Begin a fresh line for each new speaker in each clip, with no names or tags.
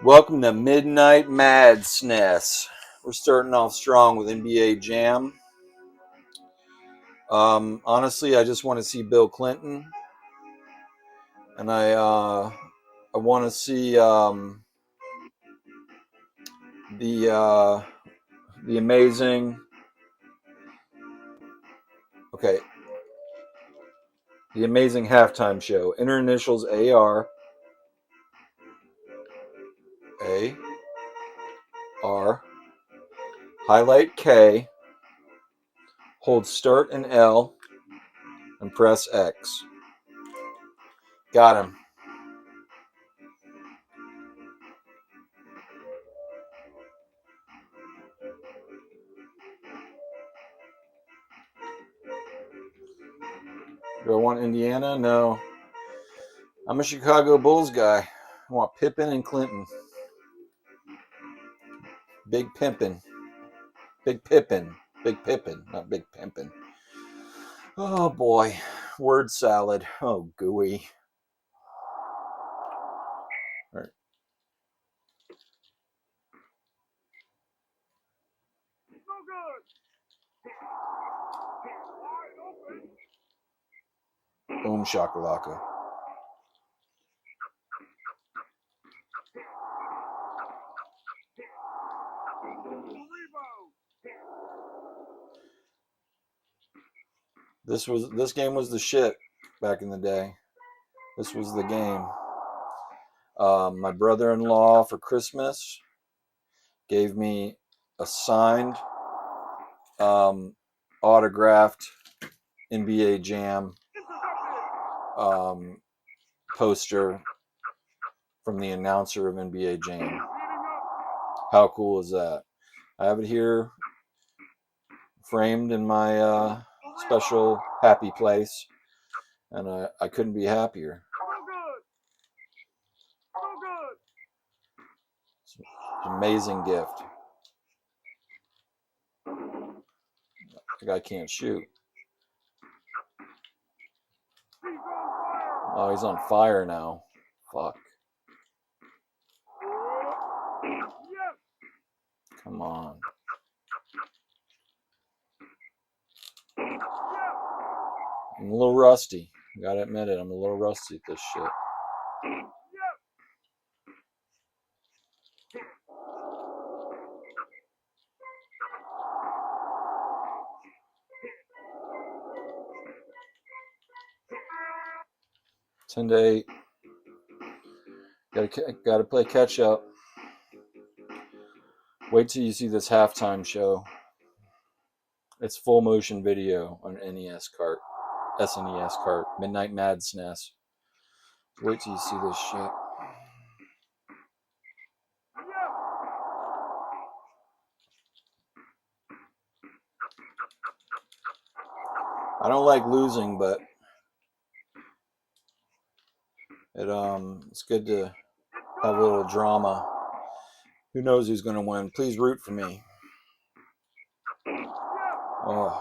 Welcome to Midnite MadSNES. We're starting off strong with NBA Jam. Honestly, I just want to see Bill Clinton, and I want to see the amazing. Okay, the amazing halftime show. Inner initials AR. A R. Highlight K. Hold start and L, and press X. Got him. Do I want Indiana? No. I'm a Chicago Bulls guy. I want Pippen and Clinton. Big Pimpin'. Big Pippin'. Big Pippin', not Big Pimpin'. Oh boy. Word salad. Oh, gooey. All right. Boom shakalaka. This game was the shit back in the day. This was the game. My brother-in-law for Christmas gave me a signed, autographed NBA Jam poster from the announcer of NBA Jam. How cool is that? I have it here framed in my special happy place, and I couldn't be happier. It's an amazing gift. The guy can't shoot. Oh, he's on fire now. Fuck. Come on. I'm a little rusty. Gotta admit it. I'm a little rusty at this shit. Ten to 8. Gotta play catch up. Wait till you see this halftime show. It's full motion video on NES cart, SNES cart, Midnite MadSNES. Wait till you see this shit. I don't like losing, but it's good to have a little drama. Who knows who's going to win? Please root for me. Oh,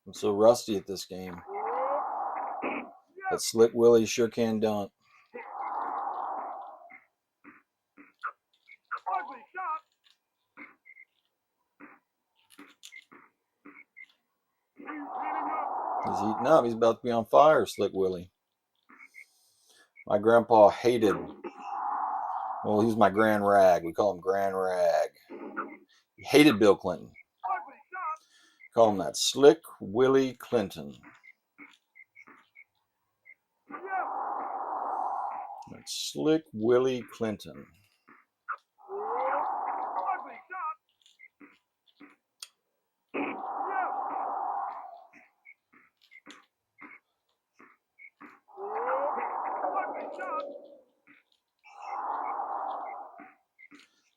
I'm so rusty at this game. That Slick Willie sure can dunk. He's heating up. He's about to be on fire, Slick Willie. My grandpa hated, well, he was my Grand Rag. We call him Grand Rag. He hated Bill Clinton. Call him that Slick Willie Clinton. That Slick Willie Clinton.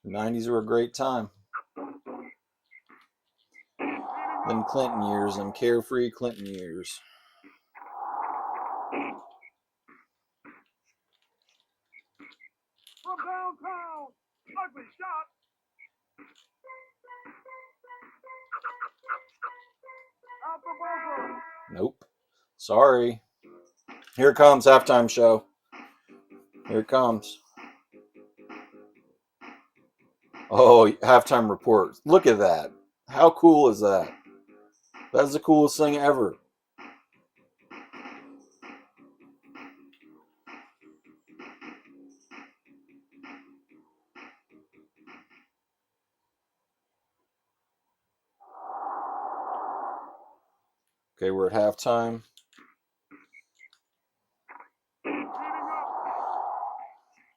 The 90s were a great time. Them Clinton years, them carefree Clinton years. From downtown, ugly shot. Out the buzzer. Nope. Sorry. Here it comes, halftime show. Here it comes. Oh, halftime report. Look at that. How cool is that? That's the coolest thing ever. Okay, we're at halftime. We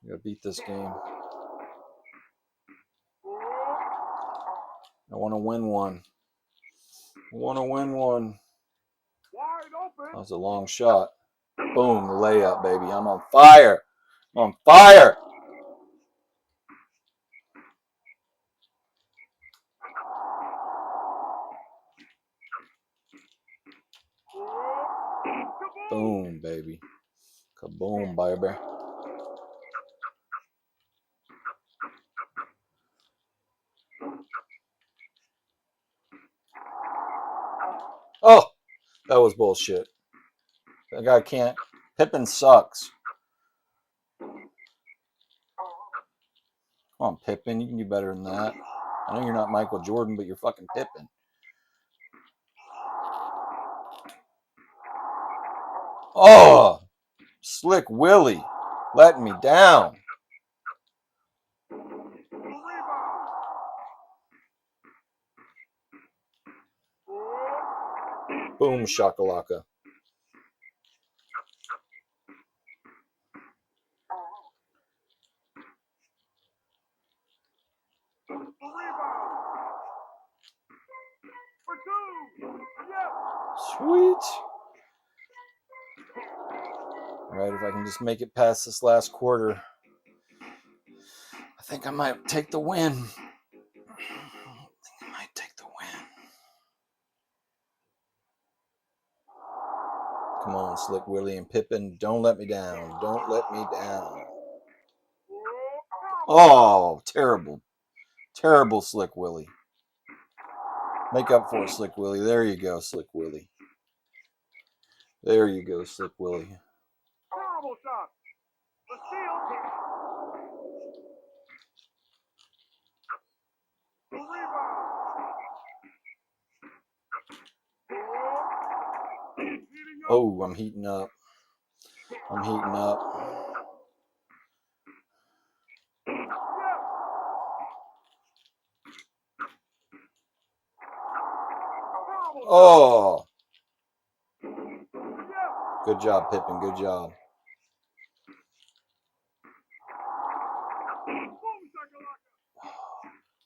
gotta beat this game. I want to win one. I want to win one. That was a long shot. Boom, the layup, baby. I'm on fire. I'm on fire. Boom, baby. Kaboom, baby. Oh, that was bullshit. That guy can't. Pippen sucks. Come on, Pippen. You can do better than that. I know you're not Michael Jordan, but you're fucking Pippen. Oh, Slick Willie letting me down. Boom, shakalaka. Sweet. All right, if I can just make it past this last quarter, I think I might take the win. I might take the win. Come on, Slick Willie and Pippen. Don't let me down. Don't let me down. Oh, terrible. Terrible, Slick Willie. Make up for it, Slick Willie. There you go, Slick Willie. There you go, Slick Willie.
Terrible shot. The steal. The rebound.
Oh, I'm heating up. I'm heating up. Oh. Good job, Pippen. Good job.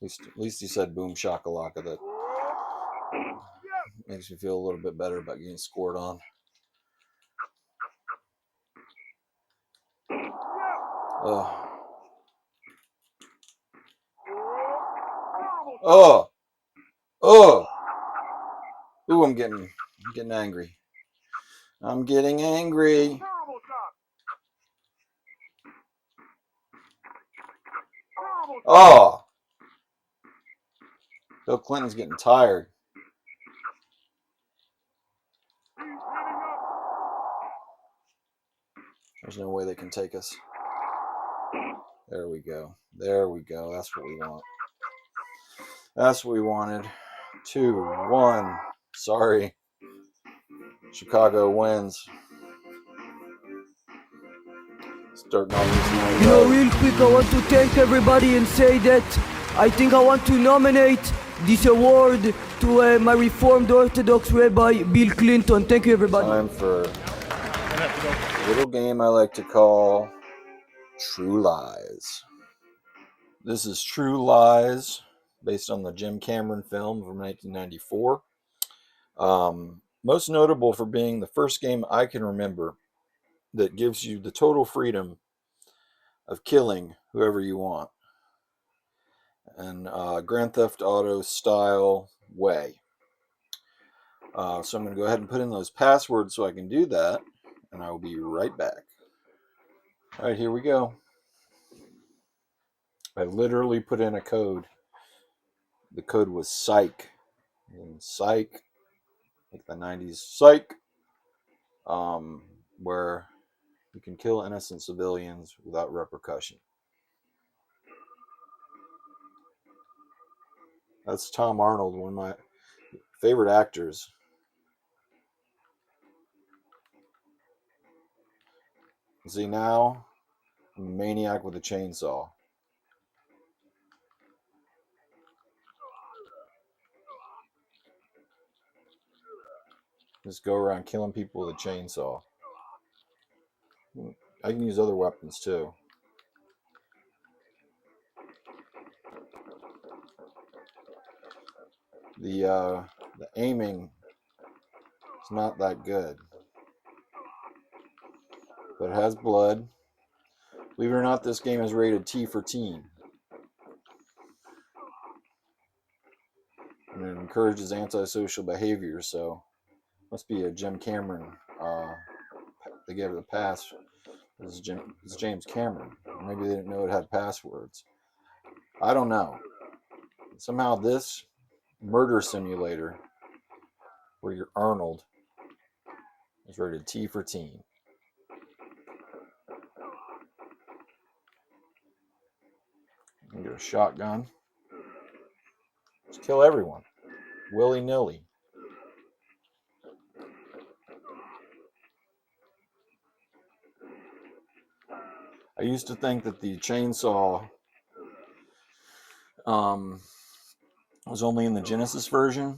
At least he said boom shakalaka. That makes me feel a little bit better about getting scored on. Oh. Oh. Oh. Ooh, I'm getting angry. I'm getting angry. Oh. Bill Clinton's getting tired. There's no way they can take us. There we go. There we go. That's what we want. That's what we wanted. 2-1. Sorry. Chicago wins. Starting on this night.
You know, real quick, I want to thank everybody and say that I think I want to nominate this award to my Reformed Orthodox Rabbi Bill Clinton. Thank you, everybody.
Time for a little game I like to call True Lies. This is True Lies, based on the Jim Cameron film from 1994. Most notable for being the first game I can remember that gives you the total freedom of killing whoever you want, and Grand Theft Auto style way. So I'm going to go ahead and put in those passwords so I can do that, and I will be right back. All right, here we go. I literally put in a code. The code was psych. And psych, like the 90s psych, where you can kill innocent civilians without repercussion. That's Tom Arnold, one of my favorite actors. See, now I'm a maniac with a chainsaw. Just go around killing people with a chainsaw. I can use other weapons too. The aiming is not that good, but it has blood. Believe it or not, this game is rated T for teen, and it encourages antisocial behavior. So, must be a Jim Cameron. They gave it a pass. It's James Cameron. Maybe they didn't know it had passwords. I don't know. Somehow this murder simulator, where you're Arnold, is rated T for teen. You get a shotgun. Just kill everyone, willy-nilly. I used to think that the chainsaw was only in the Genesis version,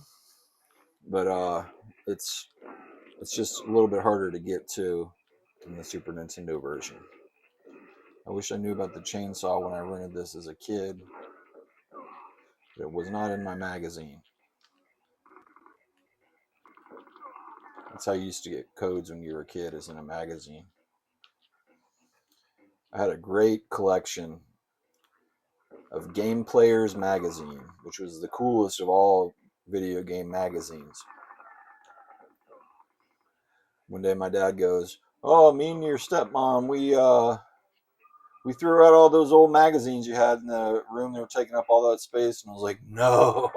but it's just a little bit harder to get to in the Super Nintendo version. I wish I knew about the chainsaw when I rented this as a kid. It was not in my magazine. That's how you used to get codes when you were a kid, is in a magazine. I had a great collection of Game Players magazine, which was the coolest of all video game magazines. One day my dad goes, "Oh, me and your stepmom, we threw out all those old magazines you had in the room. They were taking up all that space." And I was like, "No."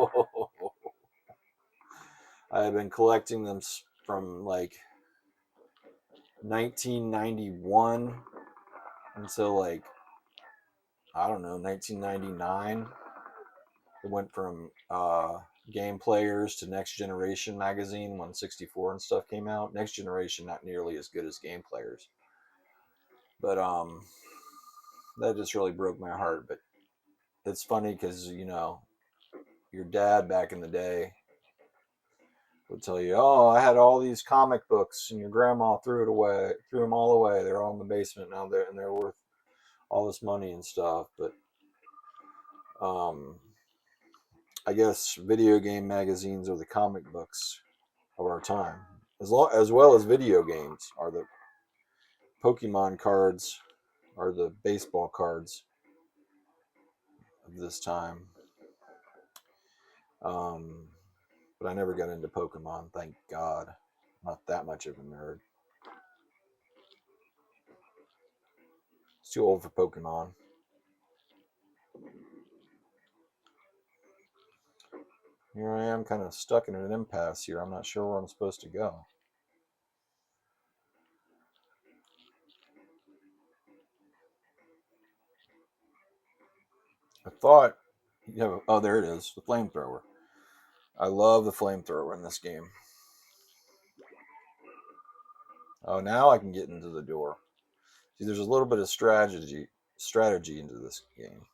I had been collecting them from like 1991 until like, I don't know, 1999. It went from Game Players to Next Generation magazine when 64 and stuff came out. Next Generation not nearly as good as Game Players, but that just really broke my heart. But it's funny because, you know, your dad back in the day would tell you, "Oh, I had all these comic books, and your grandma threw them all away. They're all in the basement now, and they're worth all this money and stuff." But I guess video game magazines are the comic books of our time, as well as video games are the Pokemon cards, are the baseball cards of this time. But I never got into Pokemon, thank God. Not that much of a nerd. It's too old for Pokemon. Here I am, kind of stuck in an impasse here. I'm not sure where I'm supposed to go. I thought, oh, there it is, the flamethrower. I love the flamethrower in this game. Oh, now I can get into the door. See, there's a little bit of strategy into this game.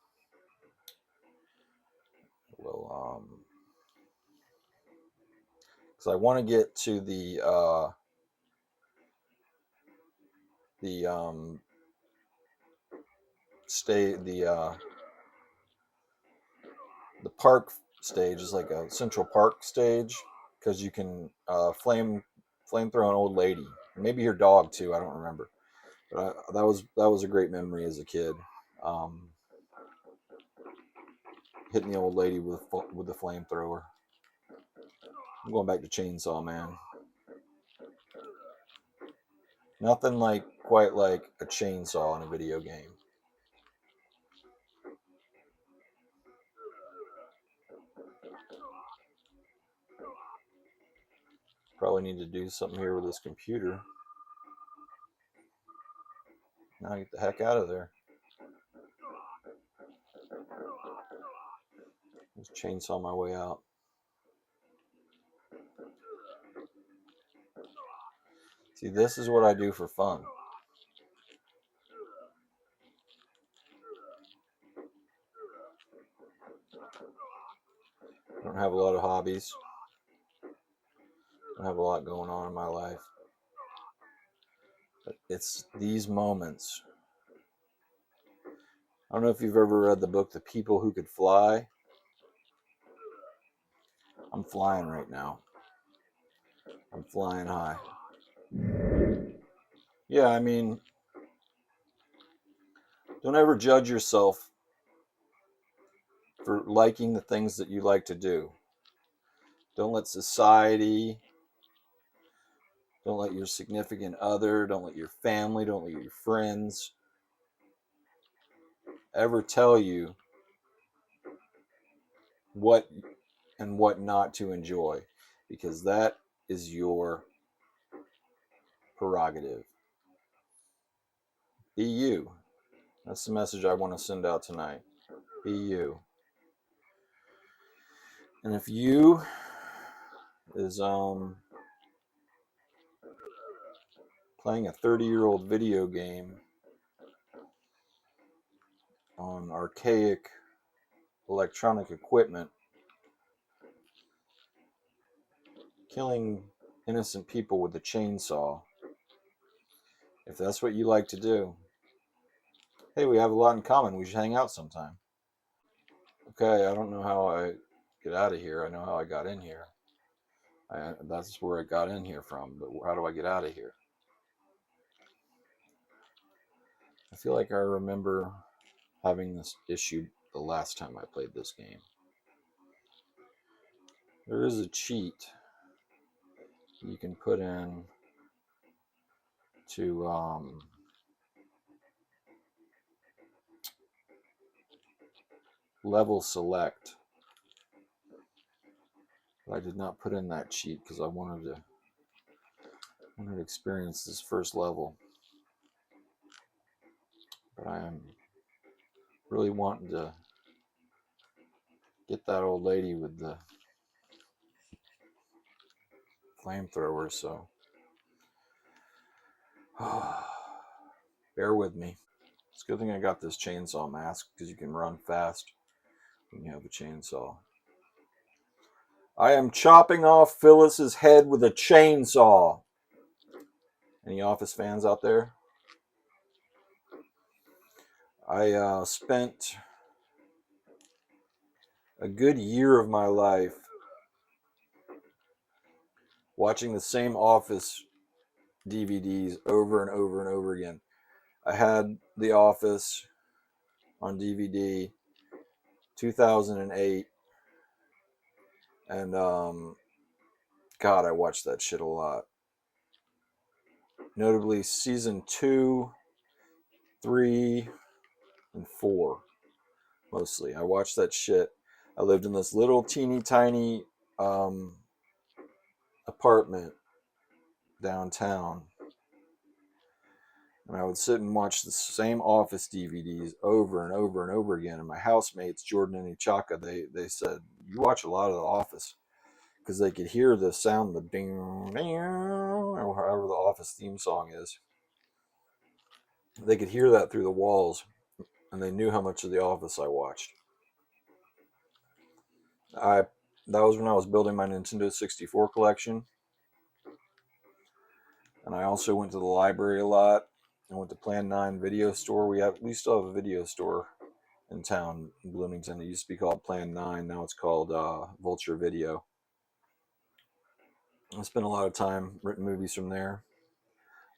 Well, because I want to get to the the park stage is like a Central Park stage, because you can flamethrow an old lady, maybe your dog too. I don't remember, but that was a great memory as a kid. Hitting the old lady with the flamethrower. I'm going back to Chainsaw Man. Nothing quite like a chainsaw in a video game. Probably need to do something here with this computer. Now get the heck out of there. Just chainsaw my way out. See, this is what I do for fun. I don't have a lot of hobbies. I don't have a lot going on in my life. But it's these moments. I don't know if you've ever read the book, The People Who Could Fly. I'm flying right now. I'm flying high. Yeah, I mean, don't ever judge yourself for liking the things that you like to do. Don't let society, don't let your significant other, don't let your family, don't let your friends ever tell you what and what not to enjoy, because that is your prerogative. Be you. That's the message I want to send out tonight. Be you. And if you is playing a 30-year-old video game on archaic electronic equipment, killing innocent people with a chainsaw, if that's what you like to do, hey, we have a lot in common. We should hang out sometime. Okay, I don't know how I get out of here. I know how I got in here. That's where I got in here from, but how do I get out of here? I feel like I remember having this issue the last time I played this game. There is a cheat you can put in to level select. But I did not put in that cheat because I wanted to experience this first level. But I am really wanting to get that old lady with the flamethrower, so bear with me. It's a good thing I got this chainsaw mask because you can run fast when you have a chainsaw. I am chopping off Phyllis's head with a chainsaw. Any Office fans out there? I spent a good year of my life watching the same Office DVDs over and over and over again. I had The Office on DVD 2008, and God, I watched that shit a lot. Notably season 2, 3, and 4 mostly. I watched that shit. I lived in this little teeny tiny apartment downtown, and I would sit and watch the same Office DVDs over and over and over again. And my housemates, Jordan and Ichaka, they said, you watch a lot of The Office, because they could hear the sound, the ding, ding, or however the Office theme song is. They could hear that through the walls, and they knew how much of The Office I watched. That was when I was building my Nintendo 64 collection. And I also went to the library a lot. I went to Plan 9 video store. We still have a video store in town in Bloomington. It used to be called Plan 9. Now it's called Vulture Video. I spent a lot of time renting movies from there.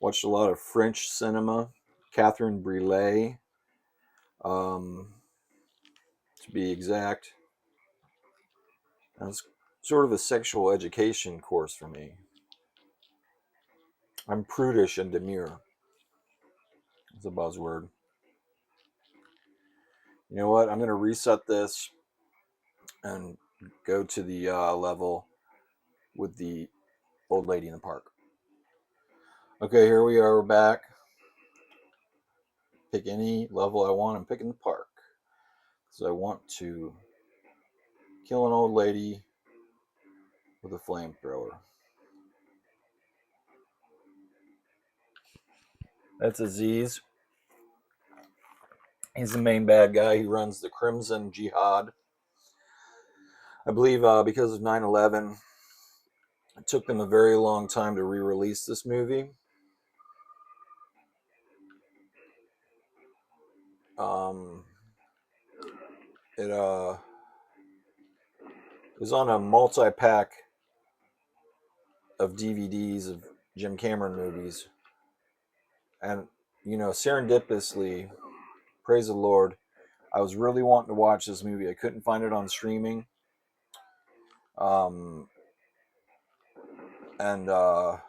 Watched a lot of French cinema. Catherine Breillat, to be exact. That was sort of a sexual education course for me. I'm prudish and demure. It's a buzzword. You know what? I'm going to reset this and go to the level with the old lady in the park. Okay, here we are. We're back. Pick any level I want. I'm picking the park because I want to kill an old lady with a flamethrower. That's Aziz. He's the main bad guy. He runs the Crimson Jihad. I believe because of 9/11, it took them a very long time to re-release this movie. It was on a multi-pack of DVDs of Jim Cameron movies. And, serendipitously, praise the Lord, I was really wanting to watch this movie. I couldn't find it on streaming. And I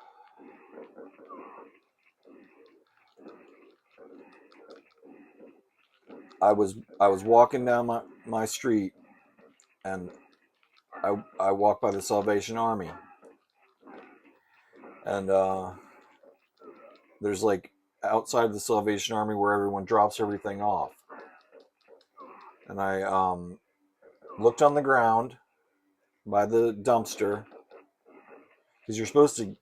was walking down my street, and I walked by the Salvation Army, and there's like outside the Salvation Army where everyone drops everything off, and I looked on the ground by the dumpster because you're supposed to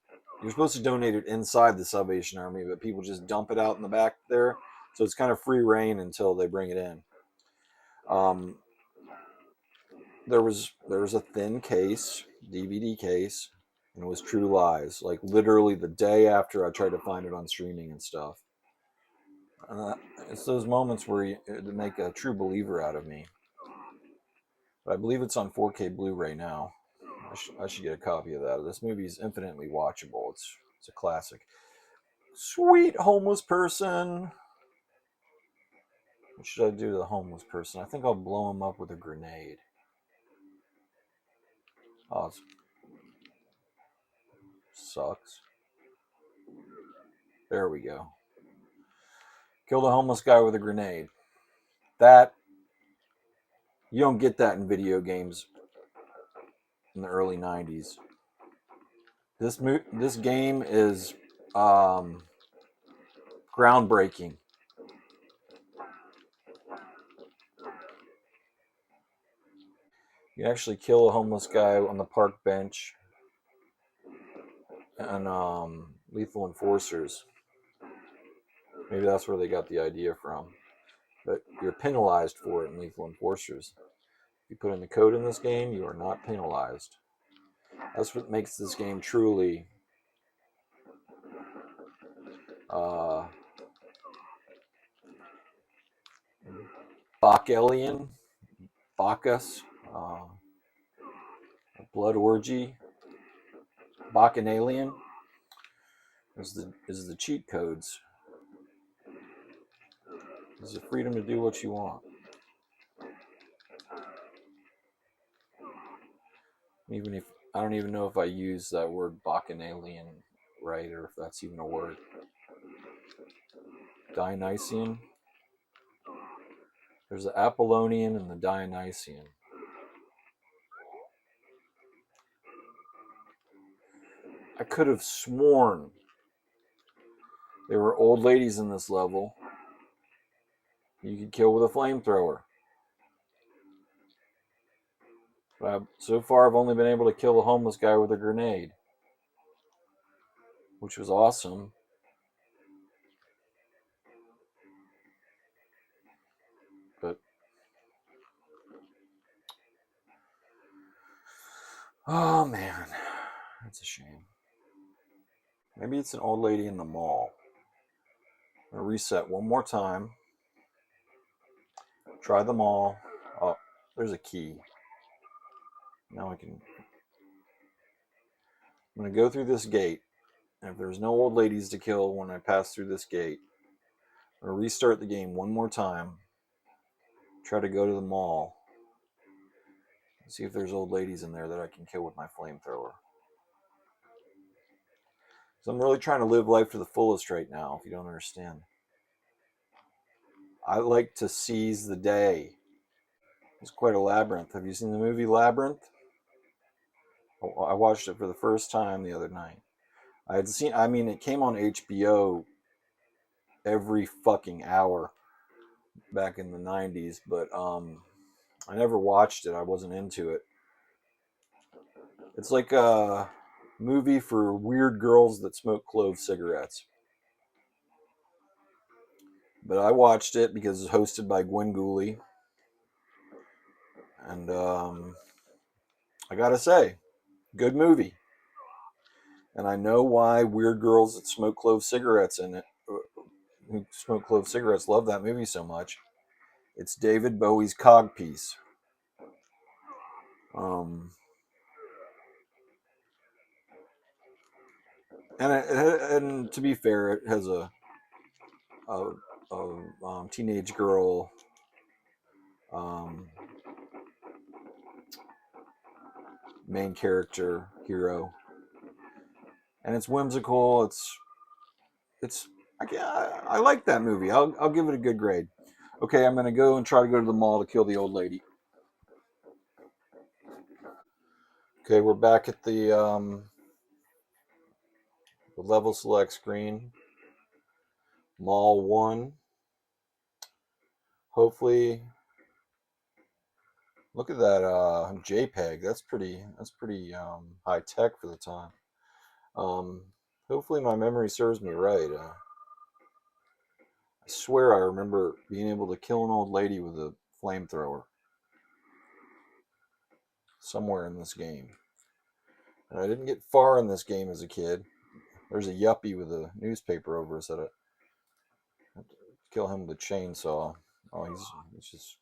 donate it inside the Salvation Army, but people just dump it out in the back there, so it's kind of free reign until they bring it in. There was a thin case, DVD case, and it was True Lies. Like literally the day after I tried to find it on streaming and stuff. It's those moments where you make a true believer out of me. But I believe it's on 4K Blu-ray now. I should get a copy of that. This movie is infinitely watchable. It's a classic. Sweet homeless person. What should I do to the homeless person? I think I'll blow him up with a grenade. Oh, it sucks. There we go. Killed a homeless guy with a grenade. You don't get that in video games in the early 90s. This game is groundbreaking. You actually kill a homeless guy on the park bench and Lethal Enforcers. Maybe that's where they got the idea from. But you're penalized for it in Lethal Enforcers. If you put in the code in this game, you are not penalized. That's what makes this game truly Bacchus, Blood Orgy, Bacchanalian is the cheat codes. Is the freedom to do what you want. Even if I don't even know if I use that word Bacchanalian right, or if that's even a word. Dionysian. There's the Apollonian and the Dionysian. I could have sworn there were old ladies in this level you could kill with a flamethrower. But so far, I've only been able to kill a homeless guy with a grenade, which was awesome. But oh man, that's a shame. Maybe it's an old lady in the mall. I'm gonna reset one more time. Try the mall. Oh, there's a key. Now I can. I'm gonna go through this gate, and if there's no old ladies to kill when I pass through this gate, I'm gonna restart the game one more time. Try to go to the mall. See if there's old ladies in there that I can kill with my flamethrower. So I'm really trying to live life to the fullest right now, if you don't understand. I like to seize the day. It's quite a labyrinth. Have you seen the movie Labyrinth? I watched it for the first time the other night. It came on HBO every fucking hour back in the 90s, but I never watched it. I wasn't into it. It's like a movie for weird girls that smoke clove cigarettes. But I watched it because it's hosted by Gwen Gooley. And I gotta say, good movie. And I know why weird girls that smoke clove cigarettes who smoke clove cigarettes love that movie so much. It's David Bowie's Cogpiece. Um, and to be fair, it has a teenage girl main character hero, and it's whimsical. It's I like that movie. I'll give it a good grade. Okay, I'm gonna go and try to go to the mall to kill the old lady. Okay, we're back at the level select screen. Mall 1. Hopefully, look at that JPEG. That's pretty high tech for the time. Hopefully my memory serves me right. I swear I remember being able to kill an old lady with a flamethrower somewhere in this game. And I didn't get far in this game as a kid. There's a yuppie with a newspaper over his head. I have to kill him with a chainsaw. Oh, he's just...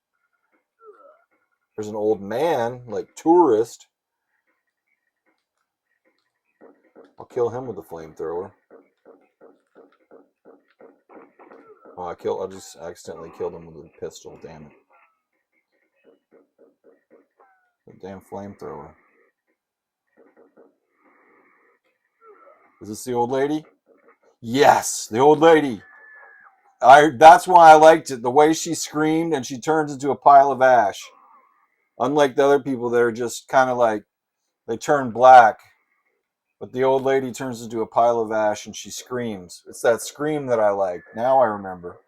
There's an old man, like tourist. I'll kill him with a flamethrower. Oh, I just accidentally killed him with a pistol. Damn it! The damn flamethrower. Is this the old lady? Yes, the old lady. That's why I liked it. The way she screamed and she turns into a pile of ash. Unlike the other people that are just kind of like they turn black. But the old lady turns into a pile of ash and she screams. It's that scream that I like. Now I remember.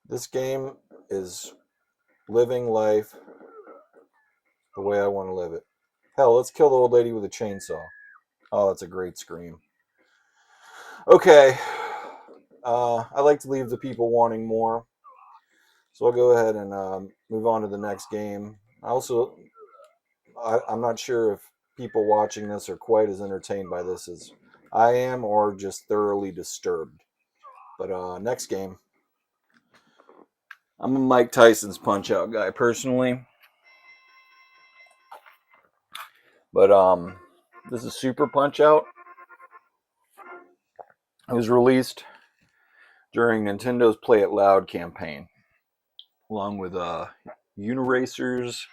This game is living life the way I want to live it. Hell, let's kill the old lady with a chainsaw. Oh, that's a great scream. Okay. I like to leave the people wanting more. So I'll go ahead and move on to the next game. I'm not sure if people watching this are quite as entertained by this as I am or just thoroughly disturbed. But next game. I'm a Mike Tyson's Punch-Out guy personally. But this is Super Punch-Out. It was released during Nintendo's Play It Loud campaign, along with Uniracers.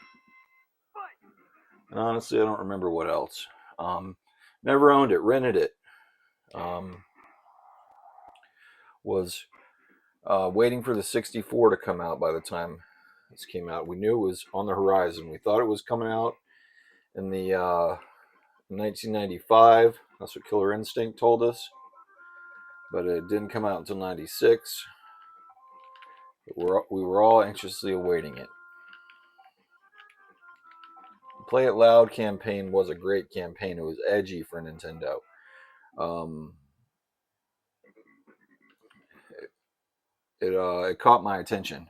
And honestly, I don't remember what else. Never owned it, rented it. Was waiting for the 64 to come out by the time this came out. We knew it was on the horizon. We thought it was coming out in the 1995. That's what Killer Instinct told us. But it didn't come out until 96. We were all anxiously awaiting it. The Play It Loud campaign was a great campaign. It was edgy for Nintendo. It caught my attention.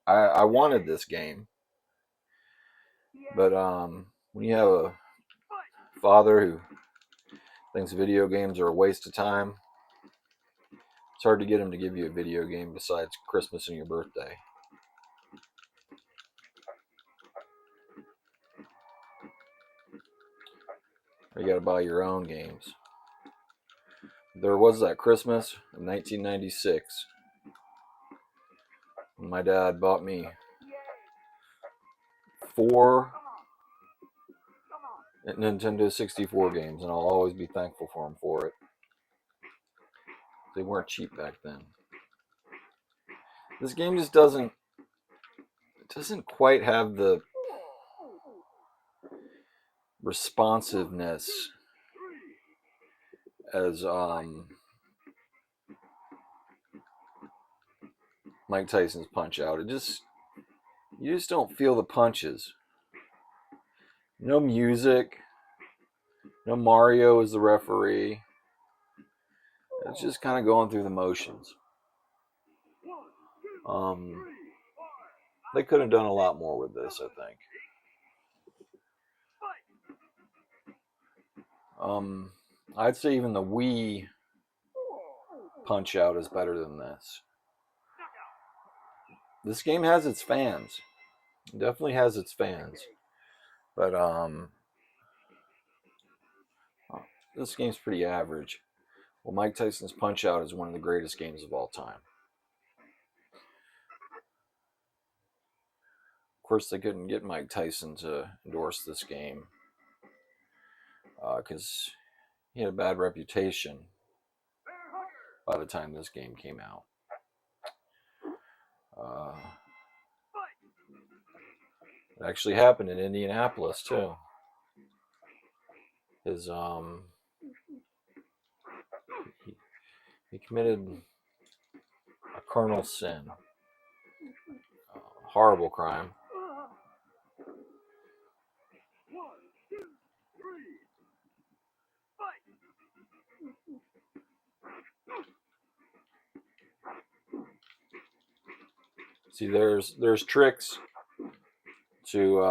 I wanted this game, but when you have a father who thinks video games are a waste of time, it's hard to get him to give you a video game besides Christmas and your birthday. You got to buy your own games. There was that Christmas in 1996 when my dad bought me 4 Nintendo 64 games, and I'll always be thankful for him for it. They weren't cheap back then. This game just doesn't quite have the responsiveness as Mike Tyson's Punch-Out. You just don't feel the punches. No music. No Mario as the referee. It's just kind of going through the motions. They could have done a lot more with this, I think. I'd say even the Wii Punch-Out is better than this. This game has its fans. It definitely has its fans. But this game's pretty average. Well, Mike Tyson's Punch-Out is one of the greatest games of all time. Of course, they couldn't get Mike Tyson to endorse this game because he had a bad reputation by the time this game came out. It actually happened in Indianapolis too. He committed a carnal sin, horrible crime. See, there's tricks to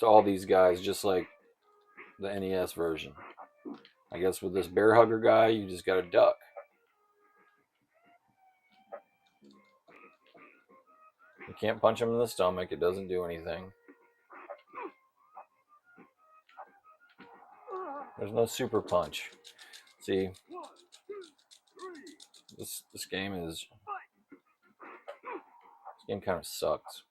all these guys, just like the NES version. I guess with this bear hugger guy, you just got to duck. You can't punch him in the stomach. It doesn't do anything. There's no super punch. See, this game kind of sucks.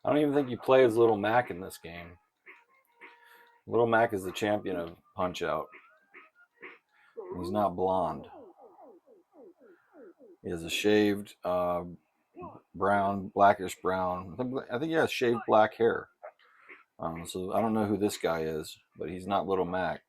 I don't even think you play as Little Mac in this game. Little Mac is the champion of Punch-Out. He's not blonde. He has a shaved brown, blackish brown. I think he has shaved black hair. So I don't know who this guy is, but he's not Little Mac.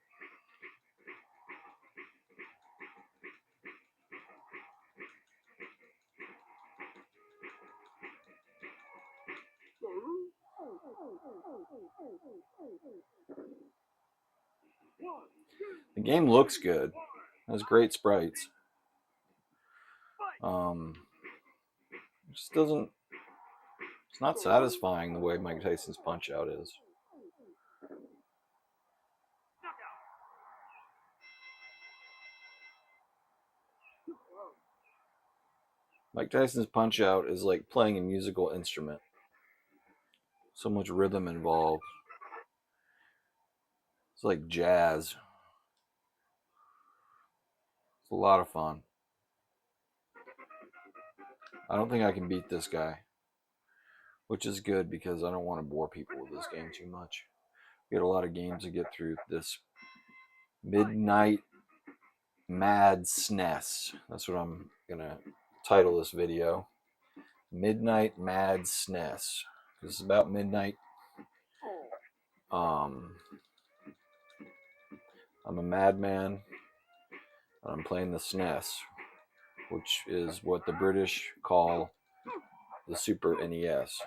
The game looks good. It has great sprites. It just doesn't. It's not satisfying the way Mike Tyson's Punch-Out is. Mike Tyson's Punch-Out is like playing a musical instrument. So much rhythm involved. It's like jazz. It's a lot of fun. I don't think I can beat this guy, which is good because I don't want to bore people with this game too much. We got a lot of games to get through. This Midnite MadSNES. That's what I'm gonna title this video. Midnite MadSNES. This is about midnight. I'm a madman. I'm playing the SNES, which is what the British call the Super NES.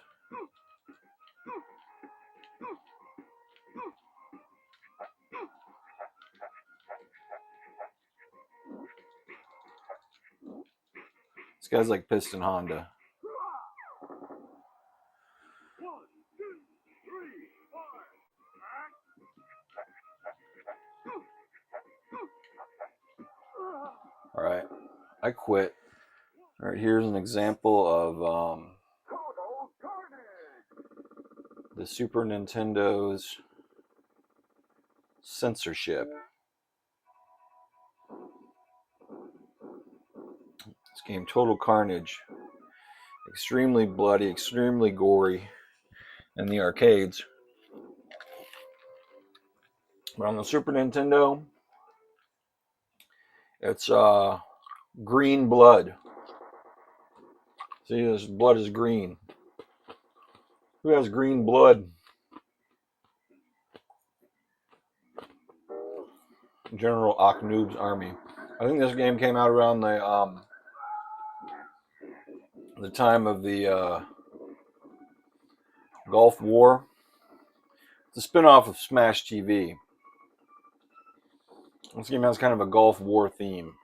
This guy's like Piston Honda. All right, I quit. All right, here's an example of the Super Nintendo's censorship. This game, Total Carnage. Extremely bloody, extremely gory in the arcades. But on the Super Nintendo, It's green blood. See, this blood is green. Who has green blood? General Akhnub's army. I think this game came out around the time of the Gulf War. It's a spinoff of Smash TV. This game has kind of a Gulf War theme.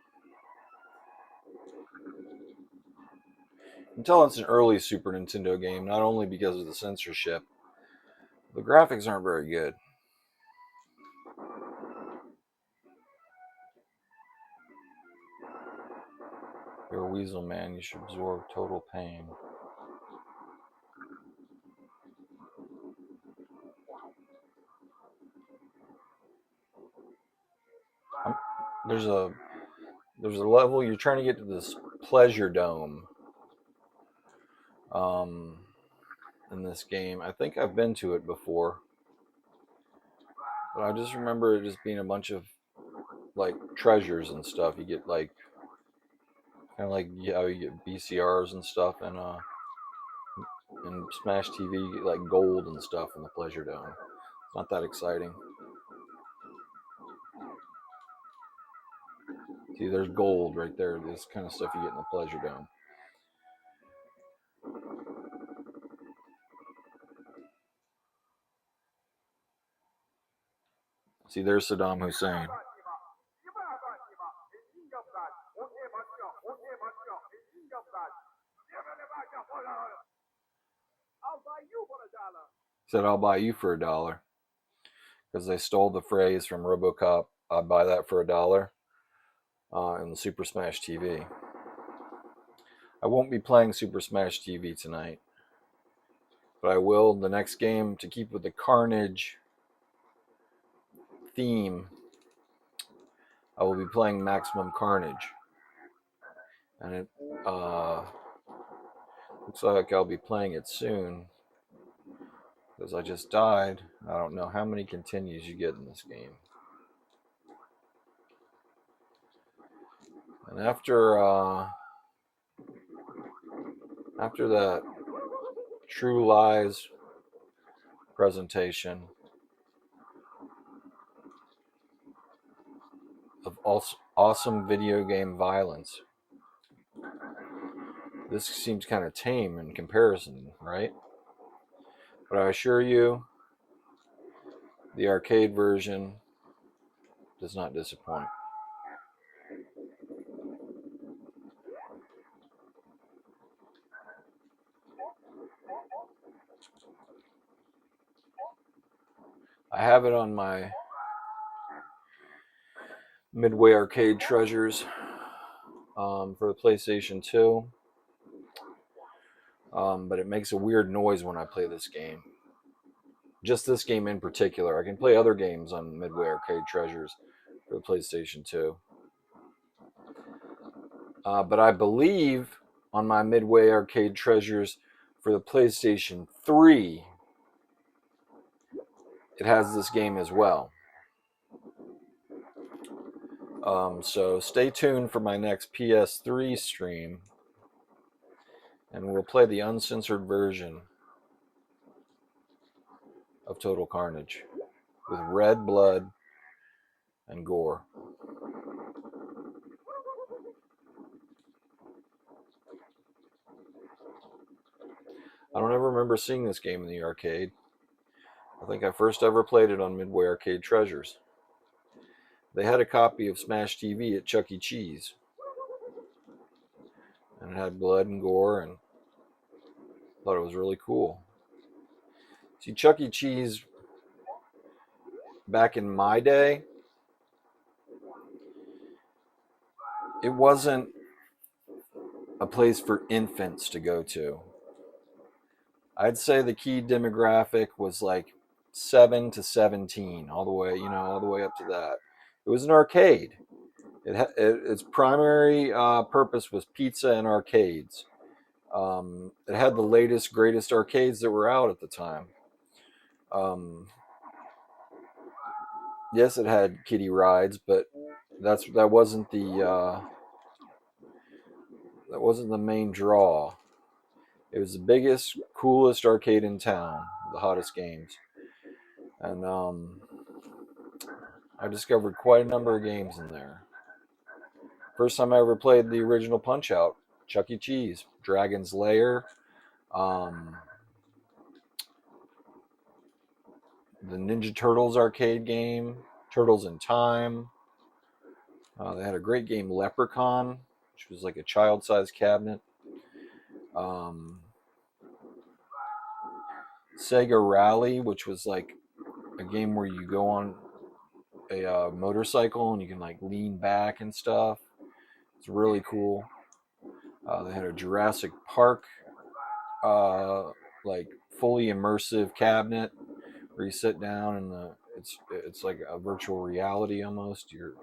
You can tell it's an early Super Nintendo game, not only because of the censorship. The graphics aren't very good. You're a weasel, man. You should absorb total pain. There's a level you're trying to get to this pleasure dome. In this game, I think I've been to it before, but I just remember it just being a bunch of like treasures and stuff. You get like kind of like how you get VCRs and stuff, and in Smash TV you get like gold and stuff in the pleasure dome. It's not that exciting. See, there's gold right there. This kind of stuff you get in the pleasure dome. See, there's Saddam Hussein. He said, "I'll buy you for $1," because they stole the phrase from RoboCop. "I'd buy that for $1." In the Super Smash TV. I won't be playing Super Smash TV tonight, but I will the next game to keep with the Carnage theme. I will be playing Maximum Carnage, and it looks like I'll be playing it soon because I just died. I don't know how many continues you get in this game. And after that True Lies presentation of awesome video game violence, this seems kind of tame in comparison, right? But I assure you, the arcade version does not disappoint. I have it on my Midway Arcade Treasures for the PlayStation 2. But it makes a weird noise when I play this game. Just this game in particular. I can play other games on Midway Arcade Treasures for the PlayStation 2. But I believe on my Midway Arcade Treasures for the PlayStation 3, it has this game as well. So stay tuned for my next PS3 stream, and we'll play the uncensored version of Total Carnage with red blood and gore. I don't ever remember seeing this game in the arcade. I think I first ever played it on Midway Arcade Treasures. They had a copy of Smash TV at Chuck E. Cheese, and it had blood and gore, and I thought it was really cool. See, Chuck E. Cheese, back in my day, it wasn't a place for infants to go to. I'd say the key demographic was like 7 to 17, all the way up to that. It was an arcade. Its primary purpose was pizza and arcades. It had the latest, greatest arcades that were out at the time. Yes, it had kiddie rides, but that wasn't the main draw. It was the biggest, coolest arcade in town, the hottest games, and I discovered quite a number of games in there. First time I ever played the original Punch Out, Chuck E. Cheese, Dragon's Lair, um, the Ninja Turtles arcade game, Turtles in Time. They had a great game, Leprechaun, which was like a child-sized cabinet. Sega Rally, which was like a game where you go on a motorcycle and you can like lean back and stuff. It's really cool. They had a Jurassic Park, like fully immersive cabinet where you sit down and it's like a virtual reality almost. You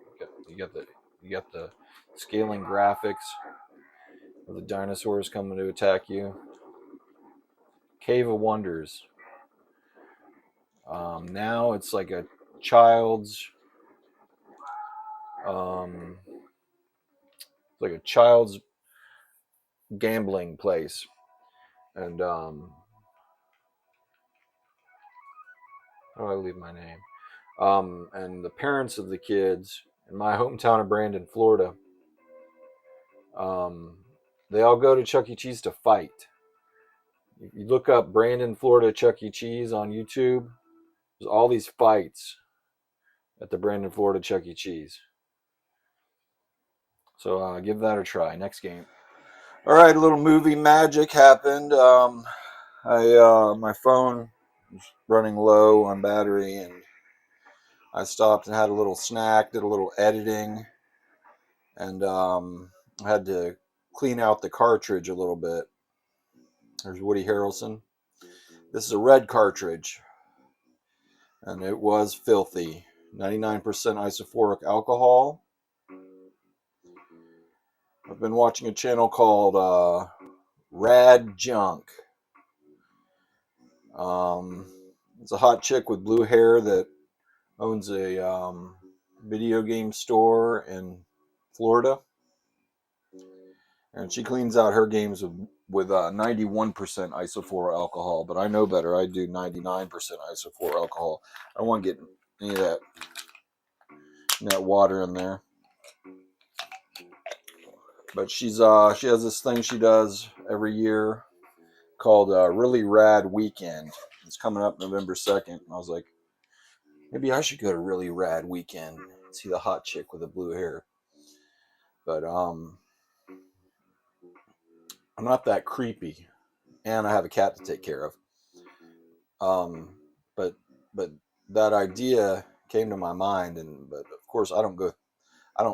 got the scaling graphics of the dinosaurs coming to attack you. Cave of Wonders. Now it's like a child's gambling place, and how do I leave my name? And the parents of the kids in my hometown of Brandon, Florida, they all go to Chuck E. Cheese to fight. You look up Brandon, Florida Chuck E. Cheese on YouTube. There's all these fights at the Brandon, Florida Chuck E. Cheese. So give that a try. Next game. All right, a little movie magic happened. My phone was running low on battery, and I stopped and had a little snack, did a little editing, and I had to clean out the cartridge a little bit. There's Woody Harrelson. This is a red cartridge, and it was filthy. 99% isophoric alcohol. I've been watching a channel called Rad Junk. It's a hot chick with blue hair that owns a video game store in Florida, and she cleans out her games with 91% isophor alcohol. But I know better. I do 99% isophor alcohol. I don't want to get any of that water in there. But she has this thing she does every year called Really Rad Weekend. It's coming up November 2nd. And I was like, maybe I should go to Really Rad Weekend and see the hot chick with the blue hair. But I'm not that creepy, and I have a cat to take care of. But that idea came to my mind, but of course I don't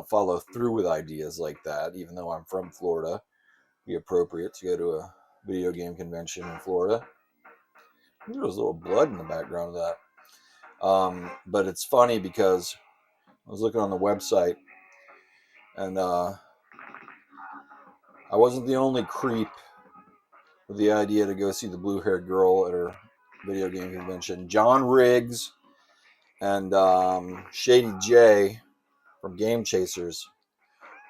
follow through with ideas like that, even though I'm from Florida. It'd be appropriate to go to a video game convention in Florida. There was a little blood in the background of that. But it's funny because I was looking on the website, and I wasn't the only creep with the idea to go see the blue-haired girl at her video game convention. John Riggs and Shady J from Game Chasers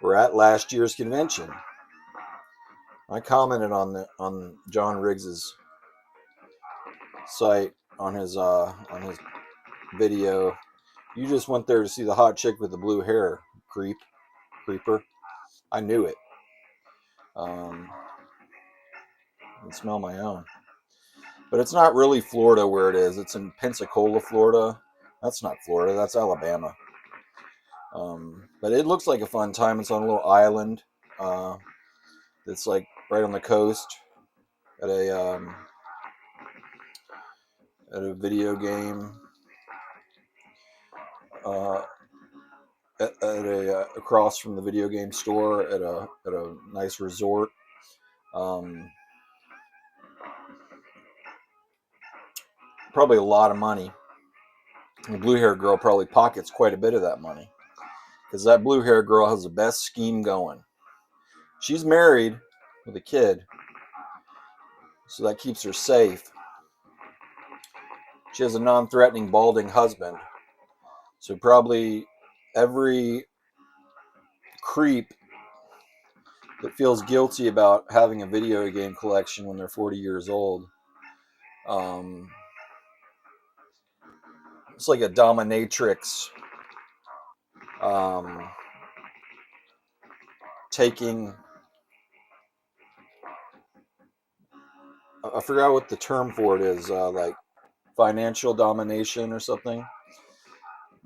were at last year's convention. I commented on John Riggs's site on his video. You just went there to see the hot chick with the blue hair, creeper. I knew it. I can smell my own. But it's not really Florida where it is. It's in Pensacola, Florida. That's not Florida. That's Alabama. But it looks like a fun time. It's on a little island. It's like right on the coast at a video game. Across from the video game store at a nice resort. Probably a lot of money. The blue hair girl probably pockets quite a bit of that money, because that blue hair girl has the best scheme going. She's married with a kid, so that keeps her safe. She has a non-threatening balding husband, so probably every creep that feels guilty about having a video game collection when they're 40 years old. It's like a dominatrix taking, I forgot what the term for it is, like financial domination or something.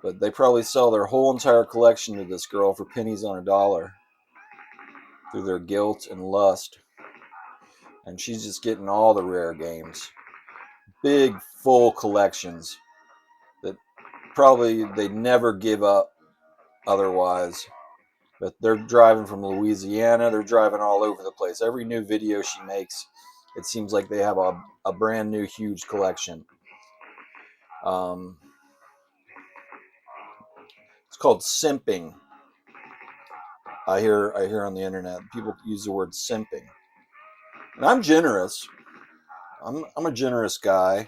But they probably sell their whole entire collection to this girl for pennies on a dollar through their guilt and lust. And she's just getting all the rare games. Big, full collections that probably they'd never give up otherwise. But they're driving from Louisiana. They're driving all over the place. Every new video she makes, it seems like they have a brand new huge collection. It's called simping. I hear on the internet people use the word simping. And I'm generous. I'm a generous guy.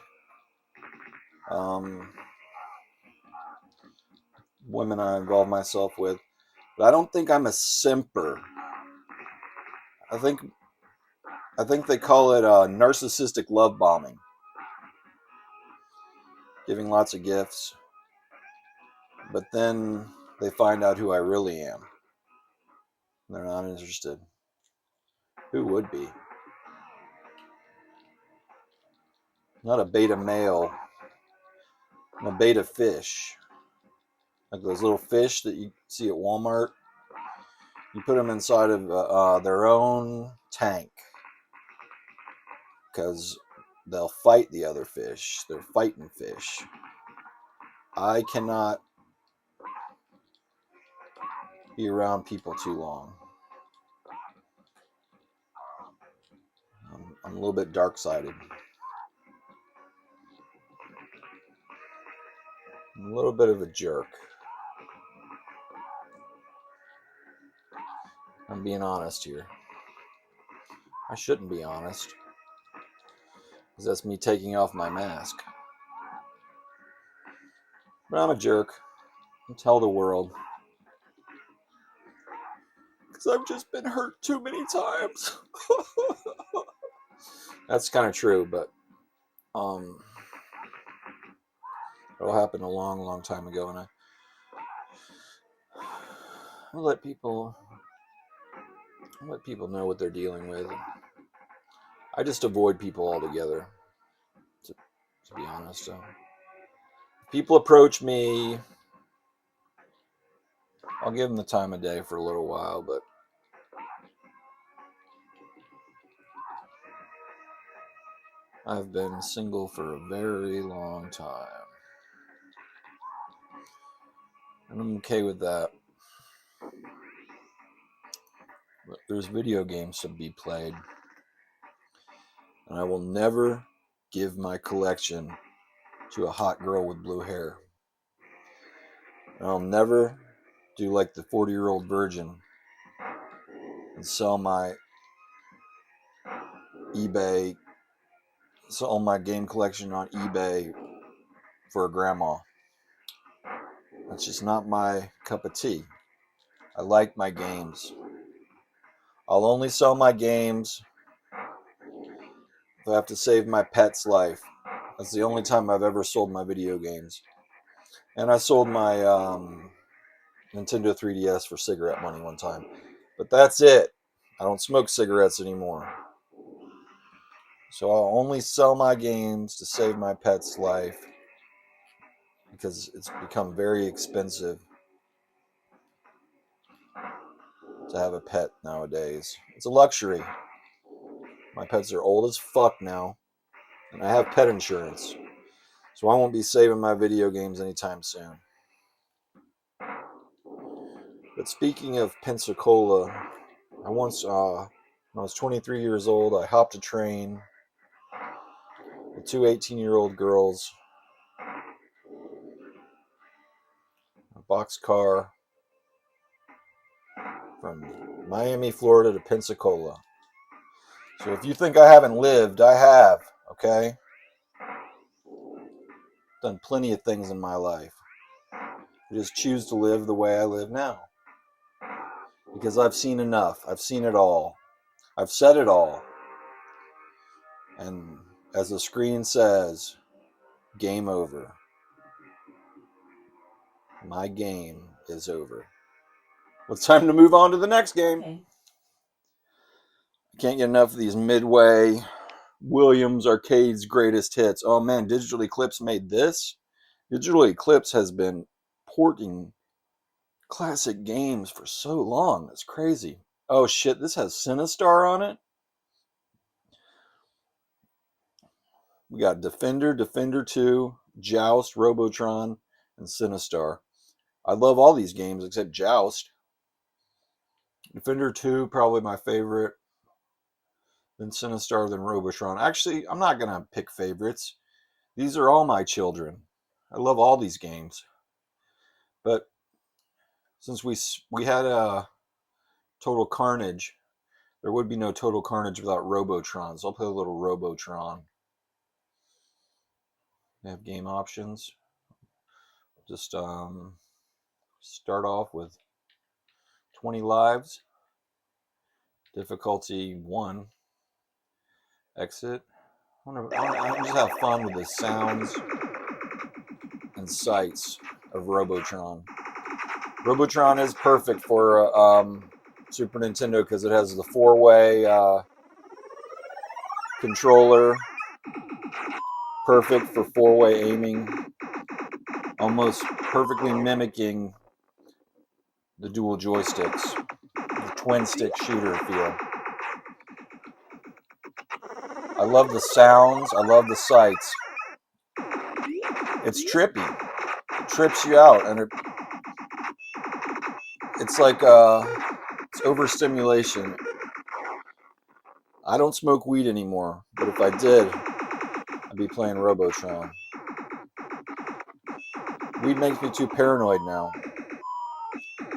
Women I involve myself with, but I don't think I'm a simper. I think they call it narcissistic love bombing, giving lots of gifts, but then they find out who I really am. They're not interested. Who would be? Not a beta male. I'm a beta fish. Like those little fish that you see at Walmart. You put them inside of their own tank because they'll fight the other fish. They're fighting fish. I cannot be around people too long. I'm a little bit dark-sided. I'm a little bit of a jerk. I'm being honest here. I shouldn't be honest, because that's me taking off my mask. But I'm a jerk. I tell the world. Because I've just been hurt too many times. That's kind of true, but it all happened a long, long time ago, and I let people know what they're dealing with. I just avoid people altogether, to be honest. So if people approach me, I'll give them the time of day for a little while, but I've been single for a very long time. And I'm okay with that. But there's video games to be played. And I will never give my collection to a hot girl with blue hair. And I'll never do like the 40-year-old virgin and sell my game collection on eBay for a grandma. That's just not my cup of tea. I like my games. I'll only sell my games if I have to save my pet's life. That's the only time I've ever sold my video games. And I sold my Nintendo 3DS for cigarette money one time. But that's it. I don't smoke cigarettes anymore. So I'll only sell my games to save my pet's life, because it's become very expensive to have a pet nowadays. It's a luxury. My pets are old as fuck now, and I have pet insurance. So I won't be saving my video games anytime soon. But speaking of Pensacola, I once, when I was 23 years old, I hopped a train with two 18-year-old girls, a boxcar from Miami, Florida to Pensacola. So if you think I haven't lived, I have, okay? Done plenty of things in my life. I just choose to live the way I live now. because I've seen enough. I've seen it all. I've said it all. And as the screen says, game over. My game is over. Well, it's time to move on to the next game.
Okay.
Can't get enough of these Midway Williams Arcade's greatest hits. Oh man, Digital Eclipse made this. Digital Eclipse has been porting classic games for so long. That's crazy. Oh shit, this has Sinistar on it. We got Defender, Defender 2, Joust, Robotron, and Sinistar. I love all these games except Joust. Defender 2, probably my favorite. Then Sinistar, then Robotron. Actually, I'm not going to pick favorites. These are all my children. I love all these games. But since we had a Total Carnage, there would be no Total Carnage without Robotron. So I'll play a little Robotron. They have game options. Just start off with 20 lives. Difficulty 1. Exit. I just have fun with the sounds and sights of Robotron. Robotron is perfect for Super Nintendo because it has the 4-way controller. Perfect for 4-way aiming. Almost perfectly mimicking the dual joysticks. The twin stick shooter feel. I love the sounds. I love the sights. It's trippy. It trips you out, and it's like it's overstimulation. I don't smoke weed anymore, but if I did, I'd be playing Robotron. Weed makes me too paranoid now.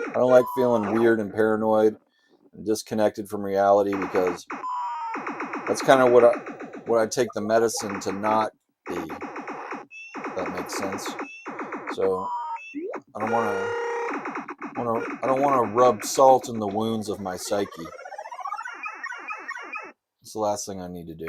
I don't like feeling weird and paranoid and disconnected from reality because that's kind of what I take the medicine to not be. If that makes sense. So I don't want to rub salt in the wounds of my psyche. It's the last thing I need to do.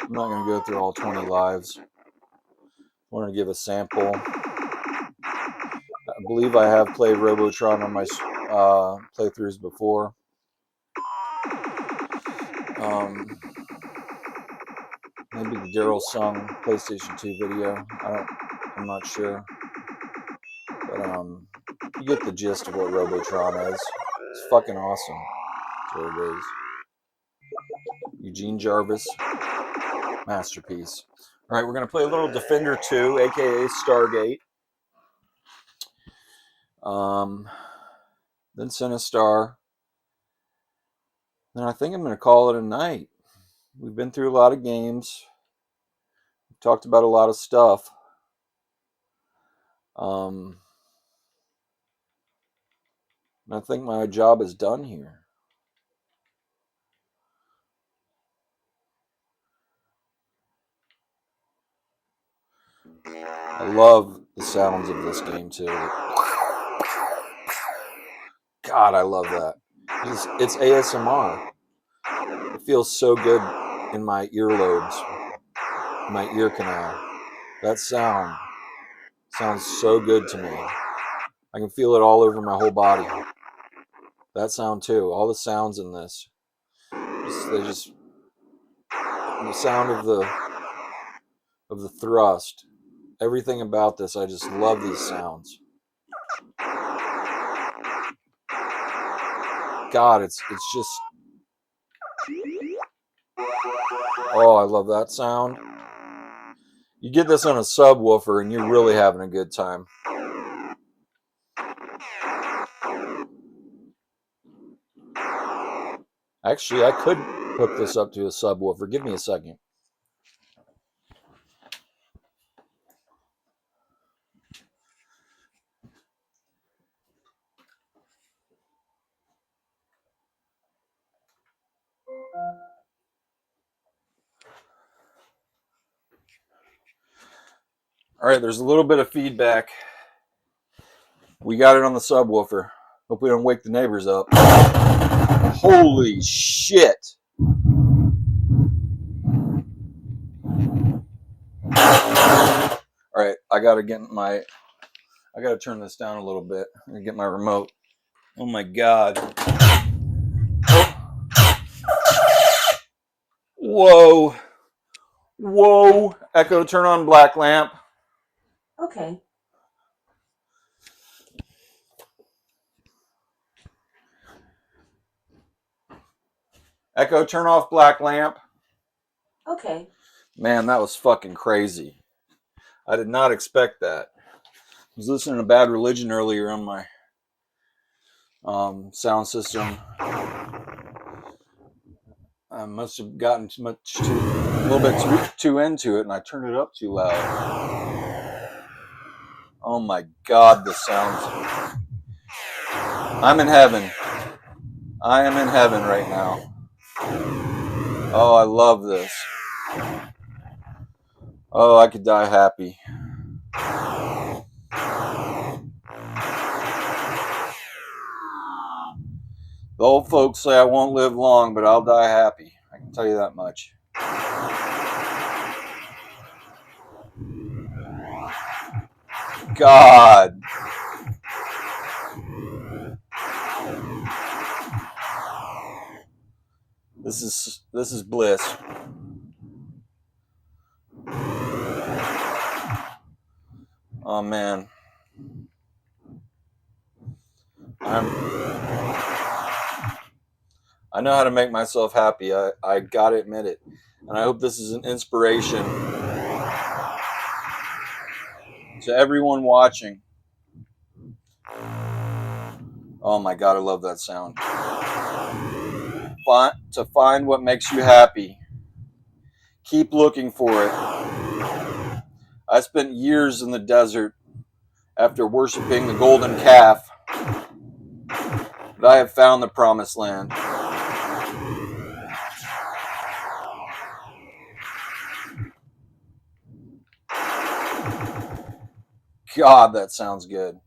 I'm not going to go through all 20 lives. I want to give a sample. I believe I have played Robotron on my playthroughs before. Maybe the Daryl Sung PlayStation 2 video. I'm not sure. But you get the gist of what Robotron is. It's fucking awesome. That's what it is. Eugene Jarvis. Masterpiece. All right, we're going to play a little Defender 2, aka Stargate. Then Sinistar. Then I think I'm going to call it a night. We've been through a lot of games. We've talked about a lot of stuff. And I think my job is done here. I love the sounds of this game too. God, I love that. It's ASMR. It feels so good in my earlobes, my ear canal. That sound sounds so good to me. I can feel it all over my whole body. That sound too. All the sounds in this. The sound of the thrust. Everything about this, I just love these sounds. God, it's just. Oh, I love that sound. You get this on a subwoofer and you're really having a good time. Actually, I could hook this up to a subwoofer. Give me a second. All right, there's a little bit of feedback. We got it on the subwoofer. Hope we don't wake the neighbors up. Holy shit. All right, I gotta turn this down a little bit and get my remote. Oh my god. Whoa. Whoa. Echo, turn on black lamp.
Okay.
Echo, turn off black lamp.
Okay.
Man, that was fucking crazy. I did not expect that. I was listening to Bad Religion earlier on my sound system. I must have gotten a little bit too into it, and I turned it up too loud. Oh my god, the sounds. I'm in heaven. I am in heaven right now. Oh, I love this. Oh, I could die happy. The old folks say I won't live long, but I'll die happy. I can tell you that much. God. This is bliss. Oh man. I know how to make myself happy. I gotta admit it. And I hope this is an inspiration to everyone watching. Oh my god, I love that sound. To find what makes you happy. Keep looking for it. I spent years in the desert after worshiping the golden calf, but I have found the promised land. God, that sounds good.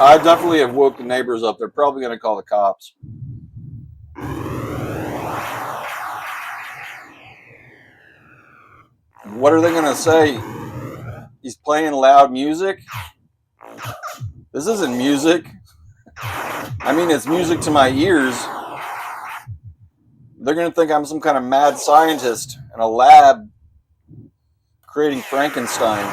I definitely have woke the neighbors up. They're probably going to call the cops. What are they going to say? He's playing loud music? This isn't music. I mean, it's music to my ears. They're going to think I'm some kind of mad scientist in a lab creating Frankenstein.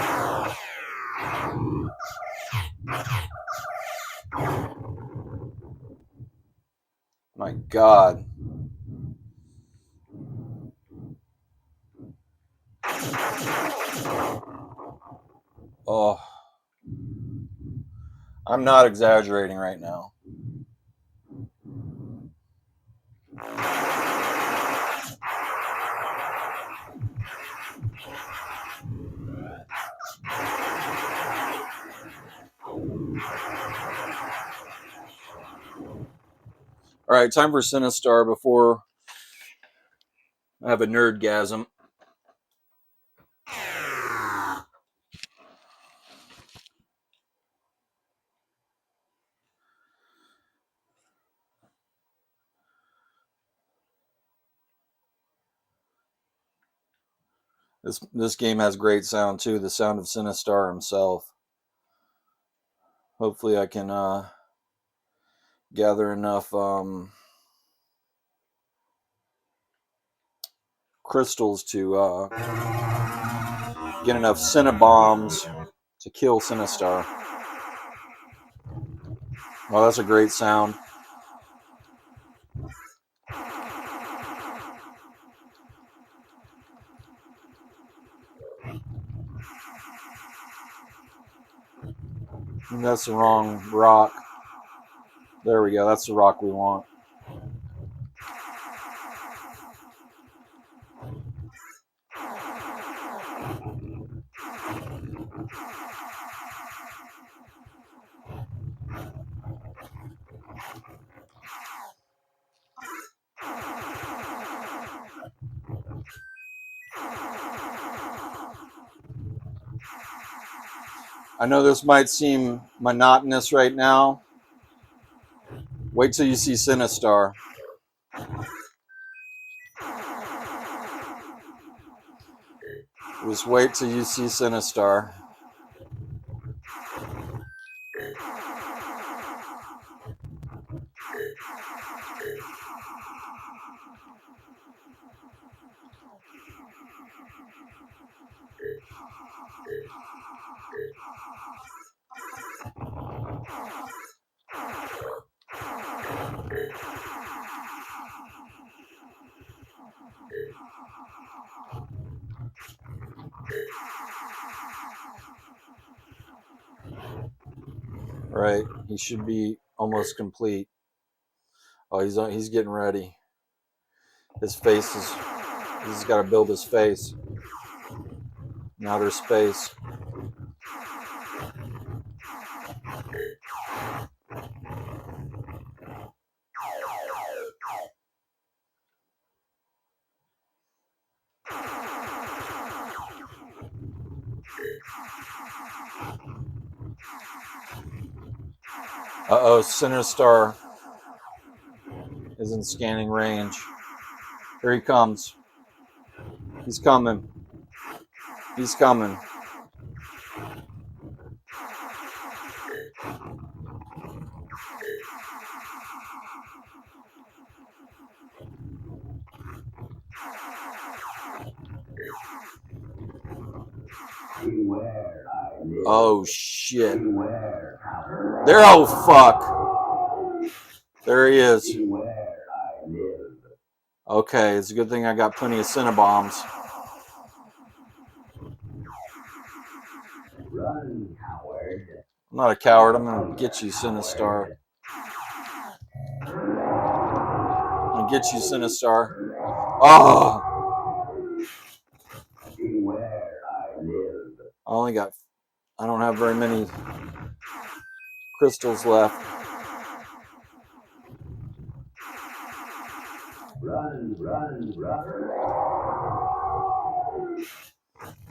My God. Oh. I'm not exaggerating right now. All right, time for Sinistar before I have a nerdgasm. This game has great sound too. The sound of Sinistar himself. Hopefully, I can gather enough crystals to get enough Cinnabombs to kill Sinistar. Oh, that's a great sound. That's the wrong rock. There we go. That's the rock we want. I know this might seem monotonous right now. Wait till you see Sinistar. Just wait till you see Sinistar. Right, he should be almost complete. Oh, he's getting ready. His face is. He's got to build his face in outer space. Uh-oh, Sinistar is in scanning range. Here he comes. He's coming. He's coming. Oh, shit. There, oh, fuck. There he is. Okay, it's a good thing I got plenty of Cinnabons. I'm not a coward. I'm going to get you, Sinistar. I'm going to get you, Sinistar. Oh! I don't have very many crystals left.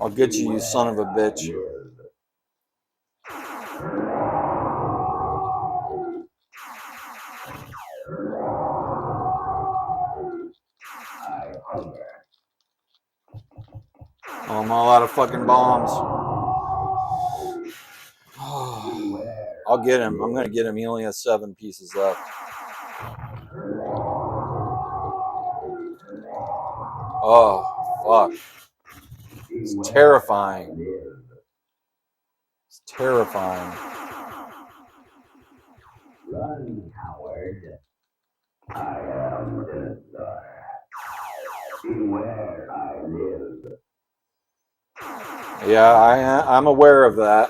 I'll get you, you son of a bitch. Oh, I'm all out of fucking bombs. I'll get him. I'm going to get him. He only has 7 pieces left. Oh, fuck. It's terrifying. It's terrifying.
Run, coward. I am Sinistar. Beware, I live.
Yeah, I'm aware of that.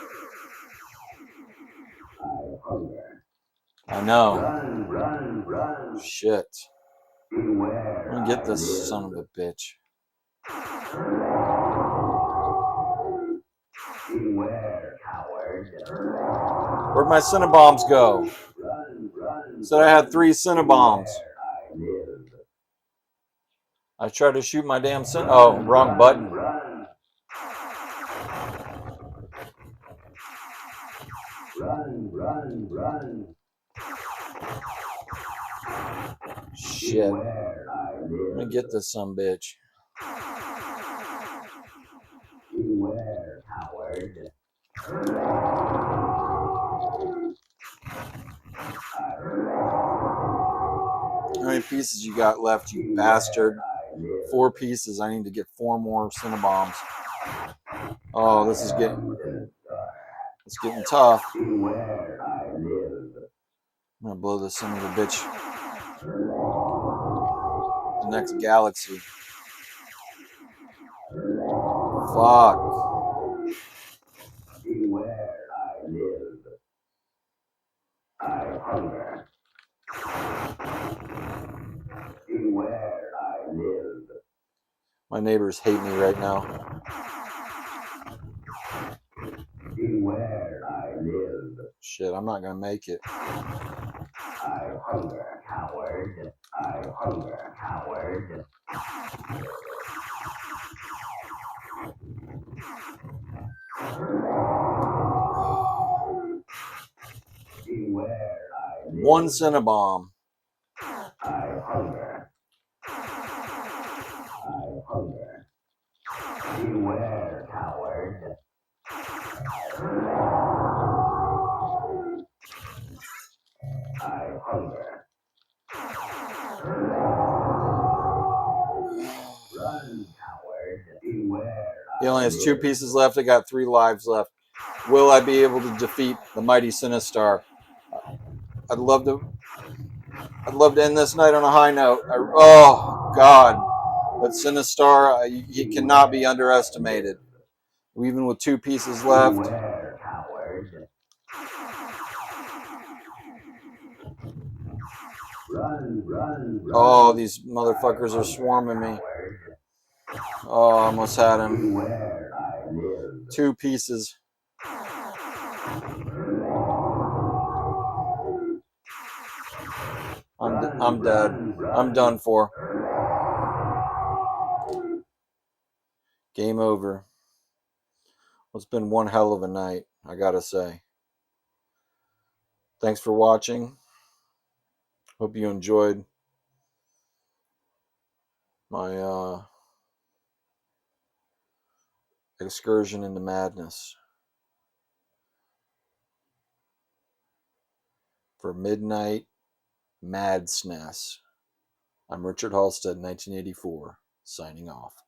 I hunger.
I know.
Run, run, run.
Shit.
Beware,
I'm gonna get
I
this
live.
son of a bitch.
Beware, coward.
Where'd my Cinnabombs go?
Run, run.
Said I had 3 Cinnabombs.
Beware, I live.
I tried to shoot my damn Oh, wrong button.
Run. Run, run, run.
Shit.
Beware, I live.
Let me get this son bitch.
Beware, coward.
How many pieces you got left, you bastard? 4 pieces. I need to get 4 more Cinnabombs. Oh, this is getting... It's getting tough.
Beware, I live.
I'm gonna blow this son of a bitch. The next galaxy. Fuck.
Beware, I live. I hunger. Beware, I live.
My neighbors hate me right now.
Beware, I live.
Shit, I'm not gonna make it.
I hunger, coward. I hunger, coward. Beware, I live.
One Cinnabomb.
I hunger. I hunger. Beware, coward. I hunger. Run, coward. Beware.
He only has 2 pieces left. I got 3 lives left. Will I be able to defeat the mighty Sinistar? I'd love to end this night on a high note. Oh God, but Sinistar, he cannot be underestimated. Even with 2 pieces left.
Beware, coward. Run, run, run.
Oh, these motherfuckers are swarming me. Oh, I almost had him.
Beware, I live.
2 pieces. I'm dead. I'm done for. Game over. Well, it's been one hell of a night, I gotta say. Thanks for watching. Hope you enjoyed my excursion into madness for Midnite MadSNES. I'm Richard Halstead, 1984, signing off.